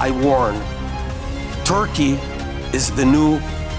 I warn, Turkey is the new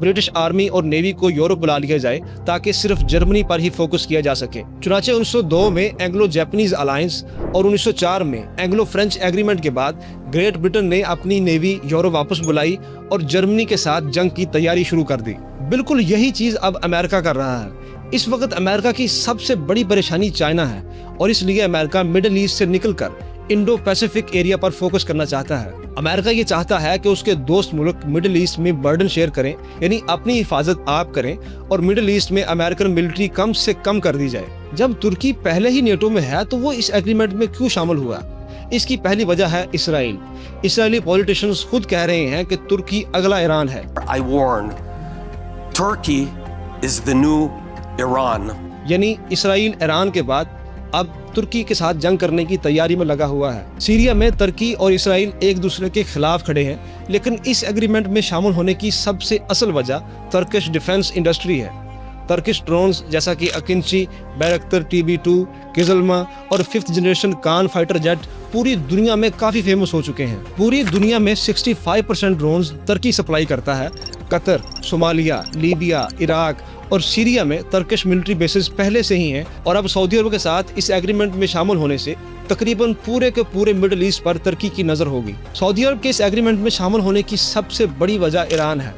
British army اور navy کو Europe بلا لیا جائے تاکہ صرف جرمنی پر ہی فوکس کیا جا سکے۔ چنانچہ 1902 میں اینگلو جیپنیز الائنس اور 1904 میں اینگلو فرینچ ایگریمنٹ کے بعد گریٹ برٹن نے اپنی نیوی یورپ واپس بلائی اور جرمنی کے ساتھ جنگ کی تیاری شروع کر دی۔ بالکل یہی چیز اب امریکہ کر رہا ہے۔ اس وقت امریکہ کی سب سے بڑی پریشانی چائنا ہے اور اس لیے امریکہ مڈل ایسٹ سے نکل کر انڈو پیسیفک ایریا پر فوکس کرنا چاہتا ہے۔ امریکہ یہ چاہتا ہے کہ اس کے دوست ملک مڈل ایسٹ میں برڈن شیئر کریں، یعنی اپنی حفاظت آپ کریں، اور مڈل ایسٹ میں امریکن ملٹری کم سے کم کر دی جائے۔ جب ترکی پہلے ہی نیٹو میں ہے تو وہ اس ایگریمنٹ میں کیوں شامل ہوا؟ اس کی پہلی وجہ ہے اسرائیل۔ اسرائیلی پولیٹیشنز خود کہہ رہے ہیں کہ ترکی اگلا ایران ہے۔ I warn, Turkey is the new Iran. یعنی اسرائیل ایران کے بعد اب ترکی کے ساتھ جنگ کرنے کی تیاری میں لگا ہوا ہے۔ سیریا میں ترکی اور اسرائیل ایک دوسرے کے خلاف کھڑے ہیں، لیکن اس ایگریمنٹ میں شامل ہونے کی سب سے اصل وجہ ترکش ڈیفنس انڈسٹری ہے۔ ترکش ڈرونز جیسا کہ اکنچی، بیرکتر TB2، کزلما اور 5th جنریشن کان فائٹر جیٹ پوری دنیا میں کافی فیمس ہو چکے ہیں۔ پوری دنیا میں 65% ڈرونز ترکی سپلائی کرتا ہے۔ قطر، صومالیہ، لیبیا، عراق اور سیریا میں ترکش ملٹری بیسز پہلے سے ہی ہیں، اور اب سعودی عرب کے ساتھ اس ایگریمنٹ میں شامل ہونے سے تقریباً پورے کے پورے مڈل ایسٹ پر ترکی کی نظر ہوگی۔ سعودی عرب کے اس ایگریمنٹ میں شامل ہونے کی سب سے بڑی وجہ ایران ہے۔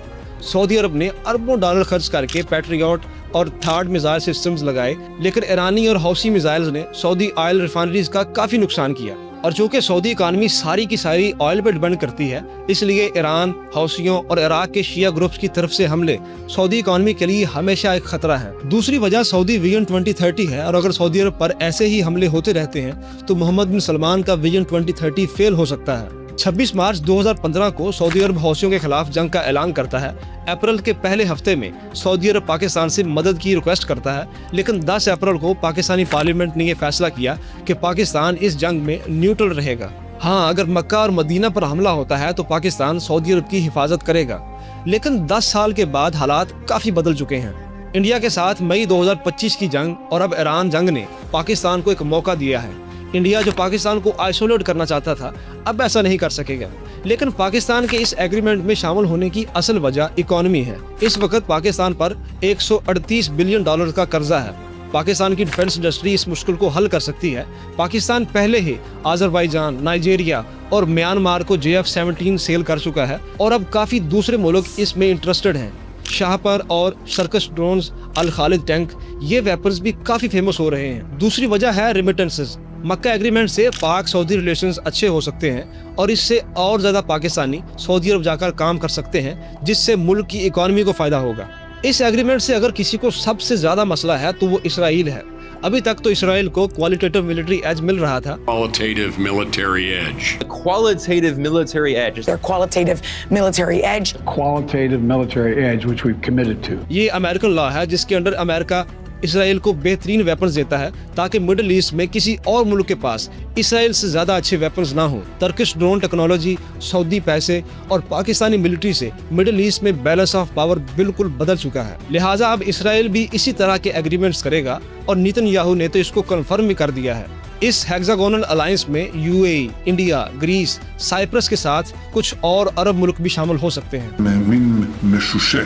سعودی عرب نے اربوں ڈالر خرچ کر کے پیٹریوٹ اور تھارڈ میزائل سسٹمز لگائے، لیکن ایرانی اور حوثی میزائلز نے سعودی آئل ریفائنریز کا کافی نقصان کیا، اور چونکہ سعودی اکانومی ساری کی ساری آئل پہ ڈیپینڈ کرتی ہے، اس لیے ایران، حوثیوں اور عراق کے شیعہ گروپس کی طرف سے حملے سعودی اکانومی کے لیے ہمیشہ ایک خطرہ ہے۔ دوسری وجہ سعودی ویژن 2030 ہے، اور اگر سعودی عرب پر ایسے ہی حملے ہوتے رہتے ہیں تو محمد بن سلمان کا ویژن 2030 فیل ہو سکتا ہے۔ 26 مارچ 2015 کو سعودی عرب حوثیوں کے خلاف جنگ کا اعلان کرتا ہے۔ اپریل کے پہلے ہفتے میں سعودی عرب پاکستان سے مدد کی ریکویسٹ کرتا ہے، لیکن 10 اپریل کو پاکستانی پارلیمنٹ نے یہ فیصلہ کیا کہ پاکستان اس جنگ میں نیوٹرل رہے گا۔ ہاں، اگر مکہ اور مدینہ پر حملہ ہوتا ہے تو پاکستان سعودی عرب کی حفاظت کرے گا، لیکن 10 سال کے بعد حالات کافی بدل چکے ہیں۔ انڈیا کے ساتھ مئی 2025 کی جنگ اور اب ایران جنگ نے پاکستان کو ایک موقع دیا ہے۔ انڈیا جو پاکستان کو آئسولیٹ کرنا چاہتا تھا، اب ایسا نہیں کر سکے گا، لیکن پاکستان کے اس ایگریمنٹ میں شامل ہونے کی اصل وجہ اکانومی ہے۔ اس وقت پاکستان پر $138 بلین کا قرضہ ہے۔ پاکستان کی ڈیفنس انڈسٹری اس مشکل کو حل کر سکتی ہے۔ پاکستان پہلے ہی آذربائیجان، نائجیریا اور میانمار کو JF-17 سیل کر چکا ہے، اور اب کافی دوسرے ملک اس میں انٹرسٹڈ ہیں۔ شاہپر اور سرکس ڈرونز، الخالد ٹینک، یہ ویپنز بھی کافی فیمس ہو رہے ہیں۔ دوسری وجہ ہے ریمیٹنسز۔ مکہ ایگریمنٹ سے پاک سعودی ریلیشنز اچھے ہو سکتے ہیں، اور اس سے اور زیادہ پاکستانی سعودی عرب جا کر کام کر سکتے ہیں، جس سے ملک کی اکانومی کو فائدہ ہوگا۔ اس ایگریمنٹ سے اگر کسی کو سب سے زیادہ مسئلہ ہے تو وہ اسرائیل ہے۔ ابھی تک تو اسرائیل کو کوالٹیٹیو ملٹری ایج مل رہا تھا۔ Qualitative military edge. Qualitative military edge. Their qualitative military edge. Qualitative military edge, which we've committed to. یہ امریکن لا ہے جس کے انڈر امریکہ اسرائیل کو بہترین ویپنز دیتا ہے تاکہ مڈل ایسٹ میں کسی اور ملک کے پاس اسرائیل سے زیادہ اچھے ویپنز نہ ہوں۔ ترکش ڈرون ٹیکنالوجی، سعودی پیسے اور پاکستانی ملٹری سے مڈل ایسٹ میں بیلنس آف پاور بالکل بدل چکا ہے، لہٰذا اب اسرائیل بھی اسی طرح کے ایگریمنٹس کرے گا، اور نیتن یاہو نے تو اس کو کنفرم بھی کر دیا ہے۔ اس ہیگزاگونل الائنس میں UAE، انڈیا، گریس، سائپرس کے ساتھ کچھ اور عرب ملک بھی شامل ہو سکتے ہیں۔ מין משושה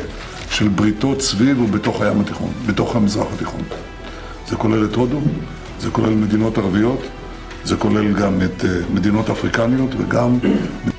של בריתות סביב ובתוך הים התיכון, בתוך המזרח התיכון. זה כולל את הודו, זה כולל מדינות ערביות, זה כולל גם את מדינות אפריקניות וגם...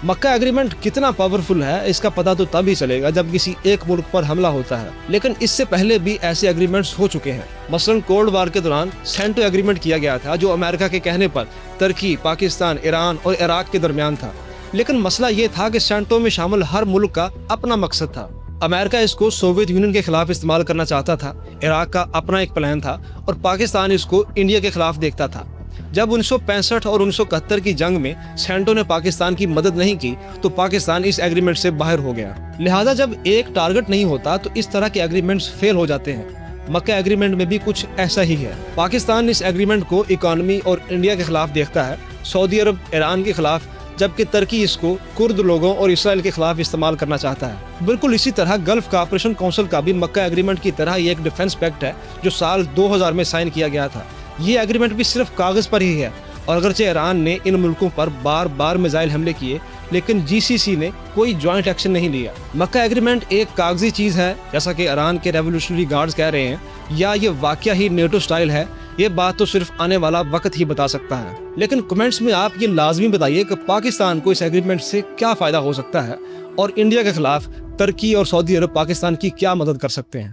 مکہ ایگریمنٹ کتنا پاورفل ہے اس کا پتہ تو تب ہی چلے گا جب کسی ایک ملک پر حملہ ہوتا ہے، لیکن اس سے پہلے بھی ایسے ایگریمنٹس ہو چکے ہیں۔ مثلاً کولڈ وار کے دوران سینٹو ایگریمنٹ کیا گیا تھا، جو امریکہ کے کہنے پر ترکی، پاکستان، ایران اور عراق کے درمیان تھا، لیکن مسئلہ یہ تھا کہ سینٹو میں شامل ہر ملک کا اپنا مقصد تھا۔ امریکہ اس کو سوویت یونین کے خلاف استعمال کرنا چاہتا تھا، عراق کا اپنا ایک پلان تھا، اور پاکستان اس کو انڈیا کے خلاف دیکھتا تھا۔ جب 1965 اور 1971 کی جنگ میں سینٹو نے پاکستان کی مدد نہیں کی تو پاکستان اس ایگریمنٹ سے باہر ہو گیا، لہٰذا جب ایک ٹارگٹ نہیں ہوتا تو اس طرح کے ایگریمنٹس فیل ہو جاتے ہیں۔ مکہ ایگریمنٹ میں بھی کچھ ایسا ہی ہے۔ پاکستان اس ایگریمنٹ کو اکانومی اور انڈیا کے خلاف دیکھتا ہے، سعودی عرب ایران کے خلاف، جبکہ ترکی اس کو کرد لوگوں اور اسرائیل کے خلاف استعمال کرنا چاہتا ہے۔ بالکل اسی طرح گلف کارپوریشن کونسل کا بھی مکہ ایگریمنٹ کی طرح یہ ایک ڈیفنس پیکٹ ہے جو سال 2000 میں سائن کیا گیا تھا۔ یہ ایگریمنٹ بھی صرف کاغذ پر ہی ہے، اور اگرچہ ایران نے ان ملکوں پر بار بار میزائل حملے کیے، لیکن GCC نے کوئی جوائنٹ ایکشن نہیں لیا۔ مکہ ایگریمنٹ ایک کاغذی چیز ہے جیسا کہ ایران کے ریولوشنری گارڈز کہہ رہے ہیں، یا یہ واقعہ ہی نیٹو سٹائل ہے، یہ بات تو صرف آنے والا وقت ہی بتا سکتا ہے۔ لیکن کمنٹس میں آپ یہ لازمی بتائیے کہ پاکستان کو اس ایگریمنٹ سے کیا فائدہ ہو سکتا ہے، اور انڈیا کے خلاف ترکی اور سعودی عرب پاکستان کی کیا مدد کر سکتے ہیں۔